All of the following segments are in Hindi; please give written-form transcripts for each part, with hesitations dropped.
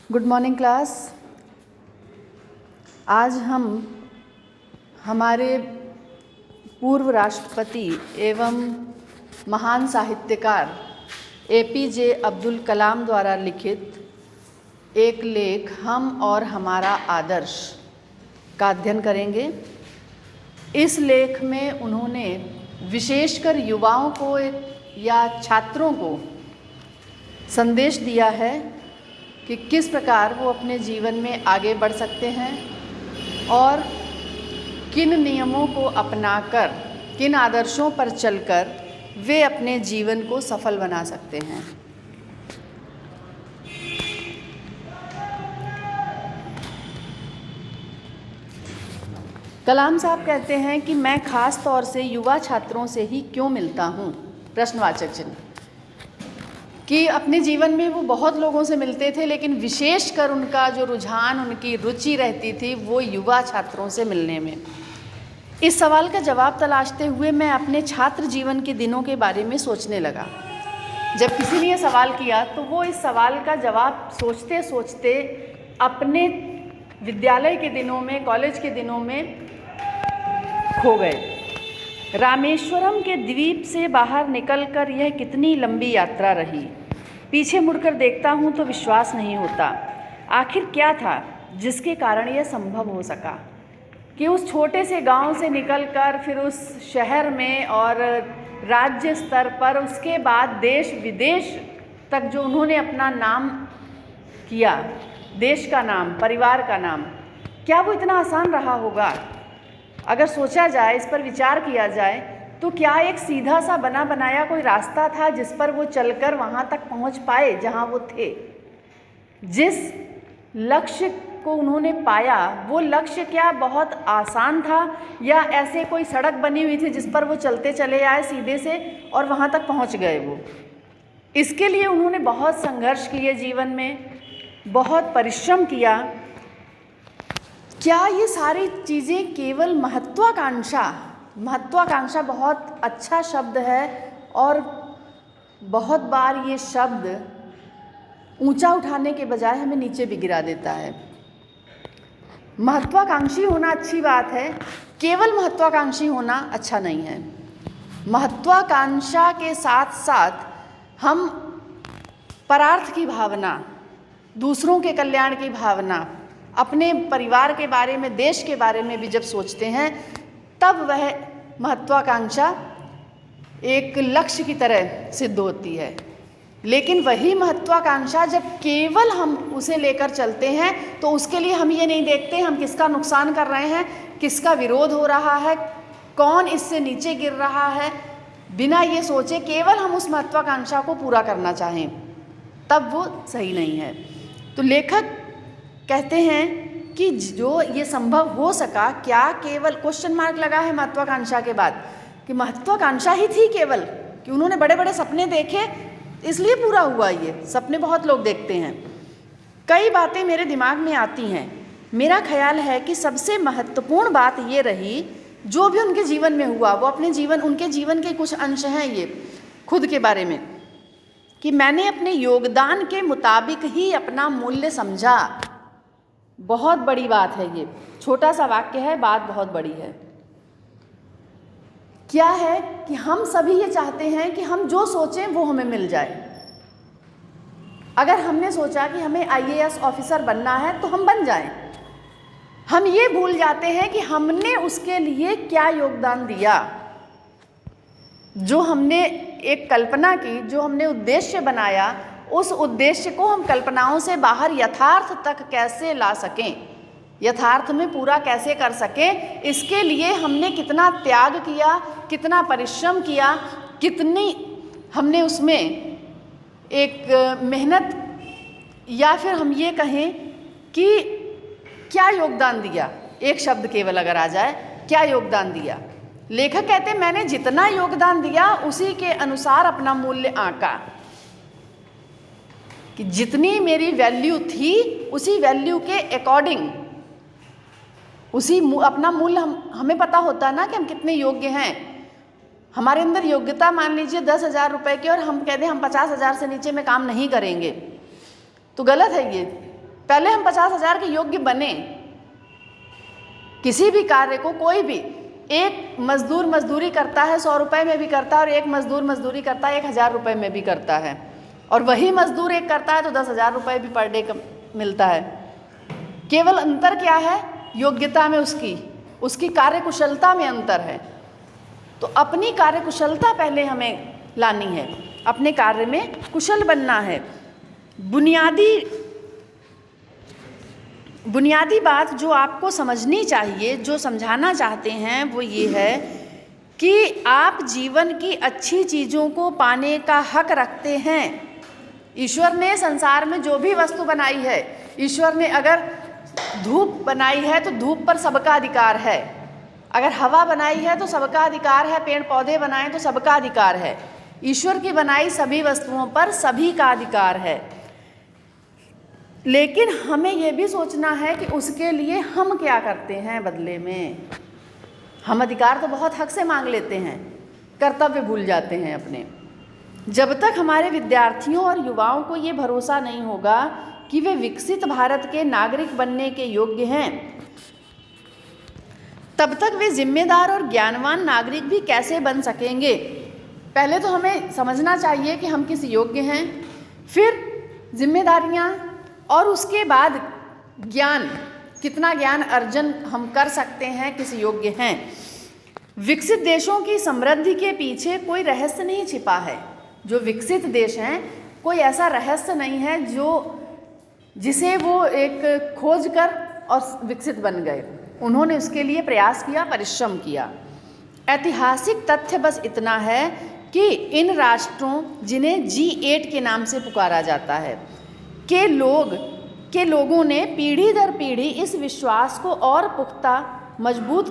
Good morning class. आज हम हमारे पूर्व राष्ट्रपति एवं महान साहित्यकार APJ अब्दुल कलाम द्वारा लिखित एक लेख हम और हमारा आदर्श का अध्ययन करेंगे। इस लेख में उन्होंने विशेषकर युवाओं को या छात्रों को संदेश दिया है कि किस प्रकार वो अपने जीवन में आगे बढ़ सकते हैं और किन नियमों को अपनाकर, किन आदर्शों पर चलकर वे अपने जीवन को सफल बना सकते हैं। कलाम साहब कहते हैं कि मैं खास तौर से युवा छात्रों से ही क्यों मिलता हूँ, प्रश्नवाचक चिन्ह, कि अपने जीवन में वो बहुत लोगों से मिलते थे, लेकिन विशेषकर उनका जो रुझान, उनकी रुचि रहती थी वो युवा छात्रों से मिलने में। इस सवाल का जवाब तलाशते हुए मैं अपने छात्र जीवन के दिनों के बारे में सोचने लगा। जब किसी ने ये सवाल किया तो वो इस सवाल का जवाब सोचते सोचते अपने विद्यालय के दिनों में, कॉलेज के दिनों में खो गए। रामेश्वरम के द्वीप से बाहर निकलकर यह कितनी लंबी यात्रा रही। पीछे मुड़कर देखता हूँ तो विश्वास नहीं होता। आखिर क्या था जिसके कारण यह संभव हो सका कि उस छोटे से गांव से निकलकर फिर उस शहर में और राज्य स्तर पर, उसके बाद देश विदेश तक जो उन्होंने अपना नाम किया, देश का नाम, परिवार का नाम, क्या वो इतना आसान रहा होगा? अगर सोचा जाए, इस पर विचार किया जाए तो क्या एक सीधा सा बना बनाया कोई रास्ता था जिस पर वो चलकर वहाँ तक पहुँच पाए जहाँ वो थे? जिस लक्ष्य को उन्होंने पाया वो लक्ष्य क्या बहुत आसान था, या ऐसे कोई सड़क बनी हुई थी जिस पर वो चलते चले आए सीधे से और वहाँ तक पहुँच गए वो? इसके लिए उन्होंने बहुत संघर्ष किए, जीवन में बहुत परिश्रम किया। क्या ये सारी चीज़ें केवल महत्वाकांक्षा बहुत अच्छा शब्द है और बहुत बार ये शब्द ऊंचा उठाने के बजाय हमें नीचे भी गिरा देता है। महत्वाकांक्षी होना अच्छी बात है, केवल महत्वाकांक्षी होना अच्छा नहीं है। महत्वाकांक्षा के साथ साथ हम परार्थ की भावना, दूसरों के कल्याण की भावना, अपने परिवार के बारे में, देश के बारे में भी जब सोचते हैं तब वह महत्वाकांक्षा एक लक्ष्य की तरह सिद्ध होती है। लेकिन वही महत्वाकांक्षा जब केवल हम उसे लेकर चलते हैं तो उसके लिए हम ये नहीं देखते हम किसका नुकसान कर रहे हैं, किसका विरोध हो रहा है, कौन इससे नीचे गिर रहा है, बिना ये सोचे केवल हम उस महत्वाकांक्षा को पूरा करना चाहें, तब वो सही नहीं है। तो लेखक कहते हैं कि जो ये संभव हो सका, क्या केवल क्वेश्चन मार्क लगा है महत्वाकांक्षा के बाद, कि महत्वाकांक्षा ही थी केवल, कि उन्होंने बड़े बड़े सपने देखे इसलिए पूरा हुआ। ये सपने बहुत लोग देखते हैं। कई बातें मेरे दिमाग में आती हैं। मेरा ख्याल है कि सबसे महत्वपूर्ण बात ये रही, जो भी उनके जीवन में हुआ, वो उनके जीवन के कुछ अंश हैं ये खुद के बारे में, कि मैंने अपने योगदान के मुताबिक ही अपना मूल्य समझा। बहुत बड़ी बात है ये, छोटा सा वाक्य है, बात बहुत बड़ी है। क्या है कि हम सभी ये चाहते हैं कि हम जो सोचें वो हमें मिल जाए। अगर हमने सोचा कि हमें IAS ऑफिसर बनना है तो हम बन जाएं। हम ये भूल जाते हैं कि हमने उसके लिए क्या योगदान दिया। जो हमने एक कल्पना की, जो हमने उद्देश्य बनाया, उस उद्देश्य को हम कल्पनाओं से बाहर यथार्थ तक कैसे ला सकें, यथार्थ में पूरा कैसे कर सकें, इसके लिए हमने कितना त्याग किया, कितना परिश्रम किया, कितनी हमने उसमें एक मेहनत, या फिर हम ये कहें कि क्या योगदान दिया। एक शब्द केवल अगर आ जाए, क्या योगदान दिया। लेखक कहते हैं मैंने जितना योगदान दिया उसी के अनुसार अपना मूल्य आंका, कि जितनी मेरी वैल्यू थी उसी वैल्यू के अकॉर्डिंग, उसी अपना मूल्य हमें पता होता है ना कि हम कितने योग्य हैं। हमारे अंदर योग्यता मान लीजिए 10,000 रुपये की, और हम कहते हैं हम 50,000 से नीचे में काम नहीं करेंगे, तो गलत है ये। पहले हम 50,000 के योग्य बने। किसी भी कार्य को कोई भी, एक मजदूर मजदूरी करता है 100 रुपये में भी करता है, और एक मजदूर मजदूरी करता है 1,000 रुपये में भी करता है, और वही मजदूर एक करता है तो 10,000 रुपये भी पर डे का मिलता है। केवल अंतर क्या है? योग्यता में, उसकी कार्यकुशलता में अंतर है। तो अपनी कार्यकुशलता पहले हमें लानी है, अपने कार्य में कुशल बनना है। बुनियादी बात जो आपको समझनी चाहिए, जो समझाना चाहते हैं, वो ये है कि आप जीवन की अच्छी चीज़ों को पाने का हक रखते हैं। ईश्वर ने संसार में जो भी वस्तु बनाई है, ईश्वर ने अगर धूप बनाई है तो धूप पर सबका अधिकार है, अगर हवा बनाई है तो सबका अधिकार है, पेड़ पौधे बनाए तो सबका अधिकार है। ईश्वर की बनाई सभी वस्तुओं पर सभी का अधिकार है। लेकिन हमें ये भी सोचना है कि उसके लिए हम क्या करते हैं बदले में। हम अधिकार तो बहुत हक से मांग लेते हैं, कर्तव्य भूल जाते हैं अपने। जब तक हमारे विद्यार्थियों और युवाओं को ये भरोसा नहीं होगा कि वे विकसित भारत के नागरिक बनने के योग्य हैं, तब तक वे जिम्मेदार और ज्ञानवान नागरिक भी कैसे बन सकेंगे। पहले तो हमें समझना चाहिए कि हम किस योग्य हैं, फिर जिम्मेदारियां, और उसके बाद ज्ञान, कितना ज्ञान अर्जन हम कर सकते हैं, किस योग्य हैं। विकसित देशों की समृद्धि के पीछे कोई रहस्य नहीं छिपा है। जो विकसित देश हैं, कोई ऐसा रहस्य नहीं है जिसे वो एक खोज कर और विकसित बन गए। उन्होंने उसके लिए प्रयास किया, परिश्रम किया। ऐतिहासिक तथ्य बस इतना है कि इन राष्ट्रों, जिन्हें G8 के नाम से पुकारा जाता है, के लोगों ने पीढ़ी दर पीढ़ी इस विश्वास को और पुख्ता मजबूत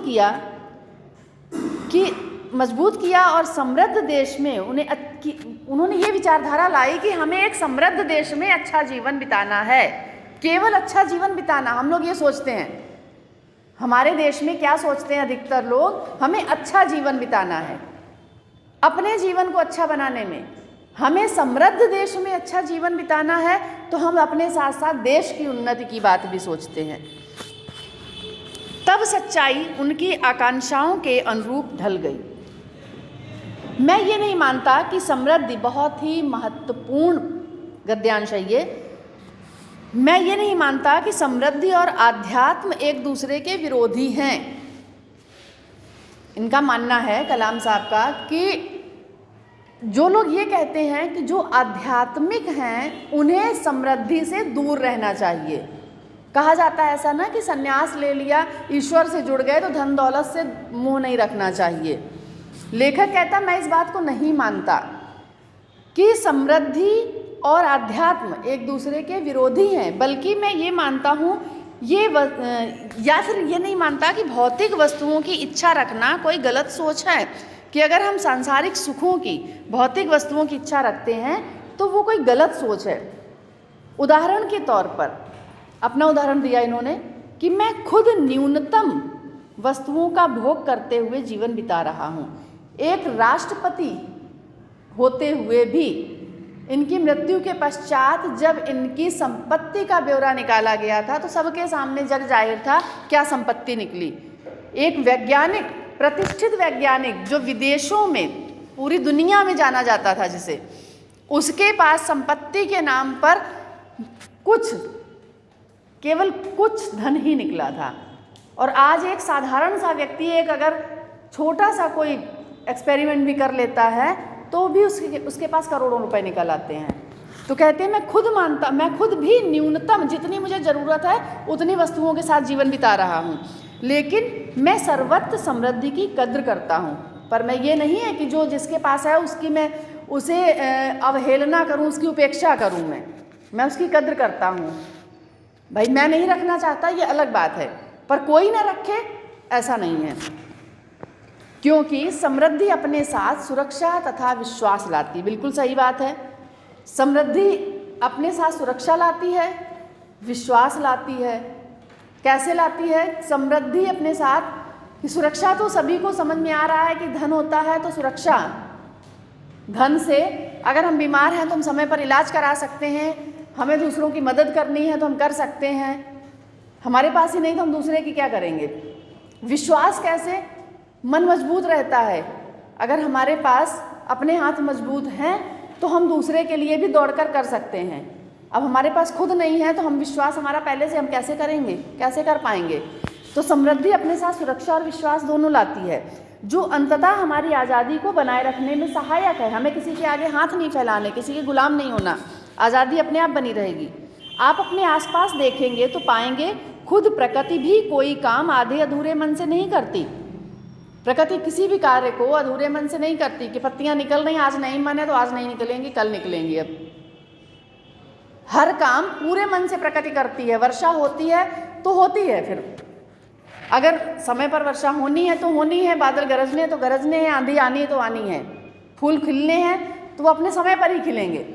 किया और समृद्ध देश में उन्होंने ये विचारधारा लाई कि हमें एक समृद्ध देश में अच्छा जीवन बिताना है। केवल अच्छा जीवन बिताना, हम लोग ये सोचते हैं, हमारे देश में क्या सोचते हैं अधिकतर लोग, हमें अच्छा जीवन बिताना है। अपने जीवन को अच्छा बनाने में हमें समृद्ध देश में अच्छा जीवन बिताना है, तो हम अपने साथ साथ देश की उन्नति की बात भी सोचते हैं। तब सच्चाई उनकी आकांक्षाओं के अनुरूप ढल गई। मैं ये नहीं मानता कि समृद्धि बहुत ही महत्वपूर्ण, गद्यांश है ये, मैं ये नहीं मानता कि समृद्धि और आध्यात्म एक दूसरे के विरोधी हैं। इनका मानना है, कलाम साहब का, कि जो लोग ये कहते हैं कि जो आध्यात्मिक हैं उन्हें समृद्धि से दूर रहना चाहिए। कहा जाता है ऐसा ना कि सन्यास ले लिया, ईश्वर से जुड़ गए तो धन दौलत से मुंह नहीं रखना चाहिए। लेखक कहता, मैं इस बात को नहीं मानता कि समृद्धि और आध्यात्म एक दूसरे के विरोधी हैं, बल्कि मैं ये मानता हूँ या फिर ये नहीं मानता कि भौतिक वस्तुओं की इच्छा रखना कोई गलत सोच है, कि अगर हम सांसारिक सुखों की, भौतिक वस्तुओं की इच्छा रखते हैं तो वो कोई गलत सोच है। उदाहरण के तौर पर, अपना उदाहरण दिया इन्होंने कि मैं खुद न्यूनतम वस्तुओं का भोग करते हुए जीवन बिता रहा हूँ। एक राष्ट्रपति होते हुए भी इनकी मृत्यु के पश्चात जब इनकी संपत्ति का ब्यौरा निकाला गया था तो सबके सामने जग जाहिर था क्या संपत्ति निकली। एक वैज्ञानिक, प्रतिष्ठित वैज्ञानिक जो विदेशों में, पूरी दुनिया में जाना जाता था जिसे, उसके पास संपत्ति के नाम पर केवल कुछ धन ही निकला था। और आज एक साधारण सा व्यक्ति, एक अगर छोटा सा कोई एक्सपेरिमेंट भी कर लेता है तो भी उसके पास करोड़ों रुपए निकल आते हैं। तो कहते हैं मैं खुद भी न्यूनतम जितनी मुझे ज़रूरत है उतनी वस्तुओं के साथ जीवन बिता रहा हूँ, लेकिन मैं सर्वत्र समृद्धि की कद्र करता हूँ। पर मैं ये नहीं है कि जो जिसके पास है उसकी मैं उसे अवहेलना करूँ, उसकी उपेक्षा करूँ। मैं उसकी कद्र करता हूँ। भाई मैं नहीं रखना चाहता, ये अलग बात है, पर कोई ना रखे ऐसा नहीं है, क्योंकि समृद्धि अपने साथ सुरक्षा तथा विश्वास लाती। बिल्कुल सही बात है। समृद्धि अपने साथ सुरक्षा लाती है, विश्वास लाती है। कैसे लाती है समृद्धि अपने साथ? कि सुरक्षा तो सभी को समझ में आ रहा है कि धन होता है तो सुरक्षा, धन से अगर हम बीमार हैं तो हम समय पर इलाज करा सकते हैं, हमें दूसरों की मदद करनी है तो हम कर सकते हैं, हमारे पास ही नहीं तो हम दूसरे की क्या करेंगे। विश्वास कैसे? मन मजबूत रहता है। अगर हमारे पास अपने हाथ मजबूत हैं तो हम दूसरे के लिए भी दौड़कर कर सकते हैं। अब हमारे पास खुद नहीं है तो हम विश्वास हमारा पहले से हम कैसे करेंगे, कैसे कर पाएंगे। तो समृद्धि अपने साथ सुरक्षा और विश्वास दोनों लाती है, जो अंततः हमारी आज़ादी को बनाए रखने में सहायक है। हमें किसी के आगे हाथ नहीं फैलाने, किसी के गुलाम नहीं होना, आज़ादी अपने आप बनी रहेगी। आप अपने आसपास देखेंगे तो पाएंगे खुद प्रकृति भी कोई काम आधे अधूरे मन से नहीं करती। प्रकृति किसी भी कार्य को अधूरे मन से नहीं करती कि पत्तियां निकल रही, आज नहीं मन है तो आज नहीं निकलेंगी, कल निकलेंगी। अब हर काम पूरे मन से प्रकृति करती है। वर्षा होती है तो होती है, फिर अगर समय पर वर्षा होनी है तो होनी है, बादल गरजने हैं तो गरजने हैं, आंधी आनी है तो आनी है, फूल खिलने हैं तो वो अपने समय पर ही खिलेंगे।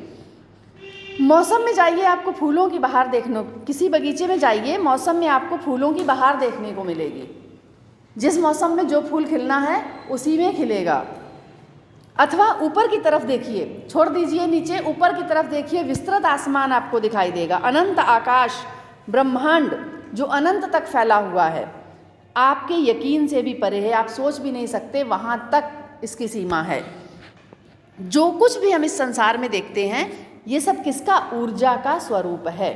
मौसम में जाइए, आपको फूलों की बहार देखने, किसी बगीचे में जाइए, मौसम में आपको फूलों की बहार देखने को मिलेगी। जिस मौसम में जो फूल खिलना है उसी में खिलेगा। अथवा ऊपर की तरफ देखिए, छोड़ दीजिए नीचे, ऊपर की तरफ देखिए, विस्तृत आसमान आपको दिखाई देगा, अनंत आकाश, ब्रह्मांड जो अनंत तक फैला हुआ है, आपके यकीन से भी परे है, आप सोच भी नहीं सकते, वहाँ तक इसकी सीमा है। जो कुछ भी हम इस संसार में देखते हैं ये सब किसका? ऊर्जा का स्वरूप है।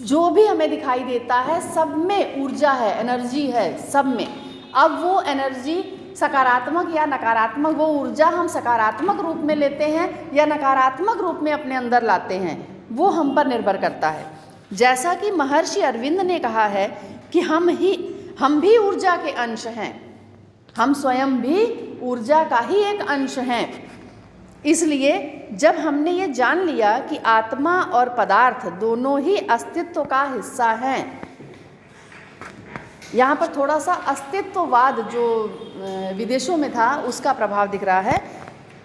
जो भी हमें दिखाई देता है सब में ऊर्जा है, एनर्जी है सब में। अब वो एनर्जी सकारात्मक या नकारात्मक, वो ऊर्जा हम सकारात्मक रूप में लेते हैं या नकारात्मक रूप में अपने अंदर लाते हैं, वो हम पर निर्भर करता है। जैसा कि महर्षि अरविंद ने कहा है कि हम भी ऊर्जा के अंश हैं, हम स्वयं भी ऊर्जा का ही एक अंश हैं। इसलिए जब हमने ये जान लिया कि आत्मा और पदार्थ दोनों ही अस्तित्व का हिस्सा हैं, यहाँ पर थोड़ा सा अस्तित्ववाद जो विदेशों में था उसका प्रभाव दिख रहा है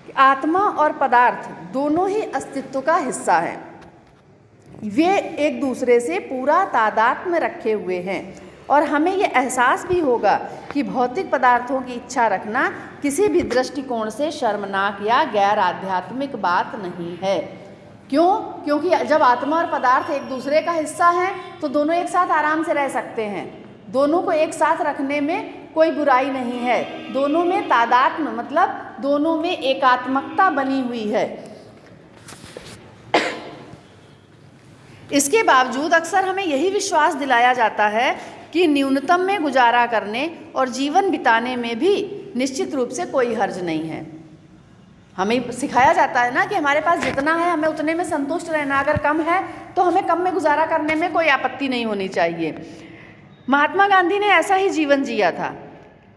कि आत्मा और पदार्थ दोनों ही अस्तित्व का हिस्सा हैं, वे एक दूसरे से पूरा तादाद में रखे हुए हैं। और हमें ये एहसास भी होगा कि भौतिक पदार्थों की इच्छा रखना किसी भी दृष्टिकोण से शर्मनाक या गैर आध्यात्मिक बात नहीं है। क्यों? क्योंकि जब आत्मा और पदार्थ एक दूसरे का हिस्सा हैं तो दोनों एक साथ आराम से रह सकते हैं, दोनों को एक साथ रखने में कोई बुराई नहीं है, दोनों में तादात्म्य मतलब दोनों में एकात्मकता बनी हुई है। इसके बावजूद अक्सर हमें यही विश्वास दिलाया जाता है कि न्यूनतम में गुजारा करने और जीवन बिताने में भी निश्चित रूप से कोई हर्ज नहीं है। हमें सिखाया जाता है ना कि हमारे पास जितना है हमें उतने में संतुष्ट रहना, अगर कम है तो हमें कम में गुजारा करने में कोई आपत्ति नहीं होनी चाहिए। महात्मा गांधी ने ऐसा ही जीवन जिया था,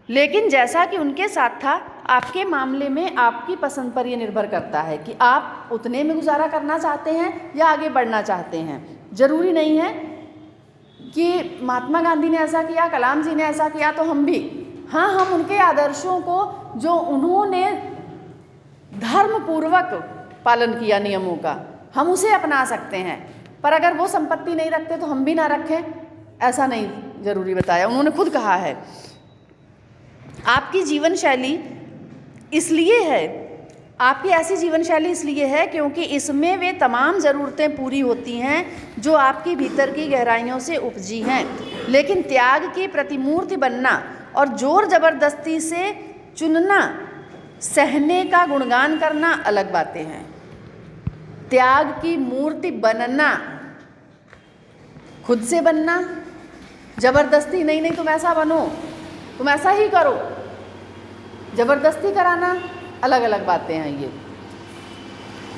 लेकिन जैसा कि उनके साथ था, आपके मामले में आपकी पसंद पर यह निर्भर करता है कि आप उतने में गुजारा करना चाहते हैं या आगे बढ़ना चाहते हैं। जरूरी नहीं है कि महात्मा गांधी ने ऐसा किया, कलाम जी ने ऐसा किया तो हम भी, हाँ, हम उनके आदर्शों को जो उन्होंने धर्मपूर्वक पालन किया नियमों का, हम उसे अपना सकते हैं। पर अगर वो संपत्ति नहीं रखते तो हम भी ना रखें, ऐसा नहीं जरूरी बताया। उन्होंने खुद कहा है आपकी जीवन शैली इसलिए है, आपकी ऐसी जीवन शैली इसलिए है क्योंकि इसमें वे तमाम ज़रूरतें पूरी होती हैं जो आपकी भीतर की गहराइयों से उपजी हैं। लेकिन त्याग की प्रतिमूर्ति बनना और जोर ज़बरदस्ती से चुनना, सहने का गुणगान करना अलग बातें हैं। त्याग की मूर्ति बनना, खुद से बनना, ज़बरदस्ती नहीं नहीं तुम ऐसा बनो, तुम ऐसा ही करो, ज़बरदस्ती कराना, अलग अलग बातें हैं ये।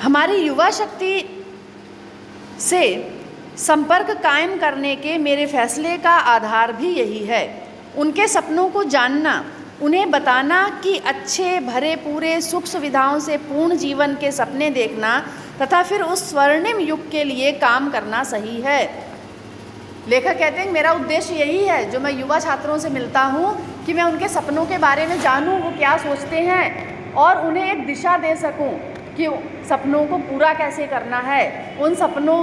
हमारी युवा शक्ति से संपर्क कायम करने के मेरे फैसले का आधार भी यही है। उनके सपनों को जानना, उन्हें बताना कि अच्छे भरे पूरे सुख सुविधाओं से पूर्ण जीवन के सपने देखना तथा फिर उस स्वर्णिम युग के लिए काम करना सही है। लेखक कहते हैं मेरा उद्देश्य यही है, जो मैं युवा छात्रों से मिलता हूँ, कि मैं उनके सपनों के बारे में जानूँ, वो क्या सोचते हैं और उन्हें एक दिशा दे सकूं कि सपनों को पूरा कैसे करना है। उन सपनों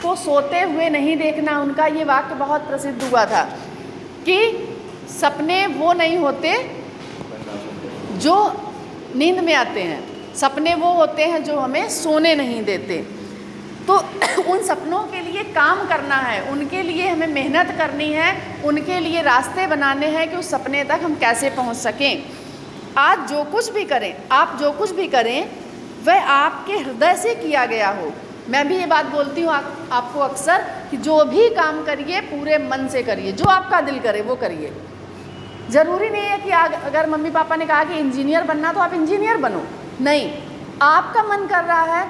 को सोते हुए नहीं देखना। उनका ये वाक्य बहुत प्रसिद्ध हुआ था कि सपने वो नहीं होते जो नींद में आते हैं, सपने वो होते हैं जो हमें सोने नहीं देते। तो उन सपनों के लिए काम करना है, उनके लिए हमें मेहनत करनी है, उनके लिए रास्ते बनाने हैं कि उस सपने तक हम कैसे पहुंच सकें। आज जो कुछ भी करें, आप जो कुछ भी करें वह आपके हृदय से किया गया हो। मैं भी ये बात बोलती हूँ आपको अक्सर कि जो भी काम करिए पूरे मन से करिए, जो आपका दिल करे वो करिए। ज़रूरी नहीं है कि अगर मम्मी पापा ने कहा कि इंजीनियर बनना तो आप इंजीनियर बनो, नहीं, आपका मन कर रहा है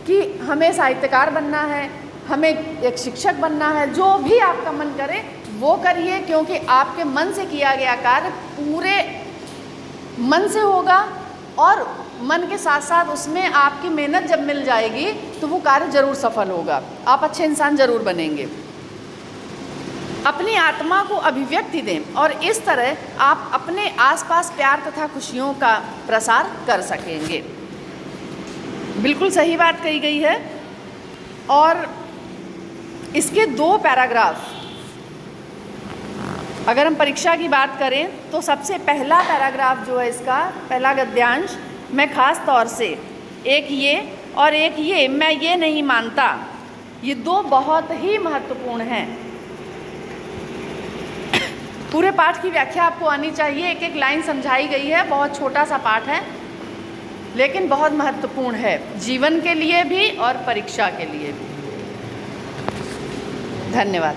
कि हमें साहित्यकार बनना है, हमें एक शिक्षक बनना है, जो भी आपका मन करे वो करिए, क्योंकि आपके मन से किया गया कार्य पूरे मन से होगा और मन के साथ साथ उसमें आपकी मेहनत जब मिल जाएगी तो वो कार्य जरूर सफल होगा, आप अच्छे इंसान जरूर बनेंगे। अपनी आत्मा को अभिव्यक्ति दें और इस तरह आप अपने आसपास प्यार तथा खुशियों का प्रसार कर सकेंगे। बिल्कुल सही बात कही गई है। और इसके 2 पैराग्राफ, अगर हम परीक्षा की बात करें तो सबसे पहला पैराग्राफ जो है इसका पहला गद्यांश, मैं ख़ास तौर से, एक ये और एक ये, मैं ये नहीं मानता, ये 2 बहुत ही महत्वपूर्ण हैं। पूरे पाठ की व्याख्या आपको आनी चाहिए, एक एक लाइन समझाई गई है, बहुत छोटा सा पाठ है लेकिन बहुत महत्वपूर्ण है, जीवन के लिए भी और परीक्षा के लिए भी। धन्यवाद।